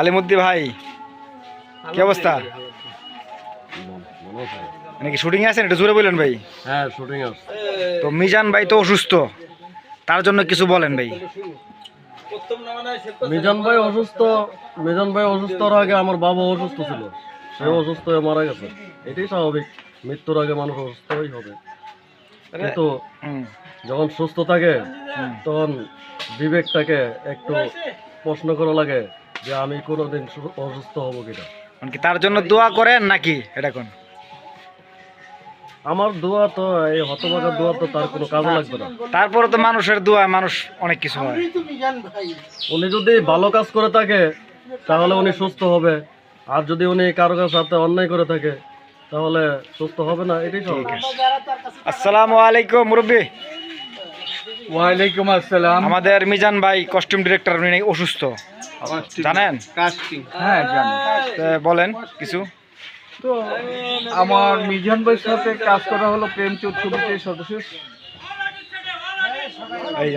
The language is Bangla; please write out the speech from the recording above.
আলিমুদ্দি ভাই, কি অবস্থা? নাকি শুটিং আছেন? একটু জোরে বললেন ভাই। হ্যাঁ, শুটিং আছে। তো মিজান ভাই তো অসুস্থ, তার জন্য কিছু বলেন ভাই। মিজান ভাই অসুস্থর আগে আমার বাবা অসুস্থ ছিল, সে অসুস্থ হয়ে মারা গেছে। এটাই স্বাভাবিক, মৃত্যুর আগে মানুষ অসুস্থই হবে। কিন্তু যখন সুস্থ থাকে তখন বিবেকটাকে একটু প্রশ্ন করা লাগে যে আমি কোনোদিন অসুস্থ হব কিনা। তার জন্য দোয়া করেন নাকি? এটা কোন আমার দোয়া তো, এই হতভাগার দোয়া তো তার কোনো কাজে লাগবে না। তারপরে তো মানুষের দোয়া, মানুষ অনেক কিছু হয়। উনি যদি ভালো কাজ করে থাকে তাহলে উনি সুস্থ হবে, আর যদি উনি কারো কাছে সাথে অন্যায় করে থাকে তাহলে সুস্থ হবে না। এটাই ঠিক আছে। আসসালামু আলাইকুম মুরব্বী। ওয়ালাইকুম আসসালাম। আমাদের মিজান ভাই কস্টিউম ডিরেক্টর, উনি নাকি অসুস্থ, জানেন? হ্যাঁ, জানি। বলেন কিছু। তো আমার মিজান ভাইয়ের সাথে কাজ করা হলো প্রেম চোর ছবিতে সদস্য। এই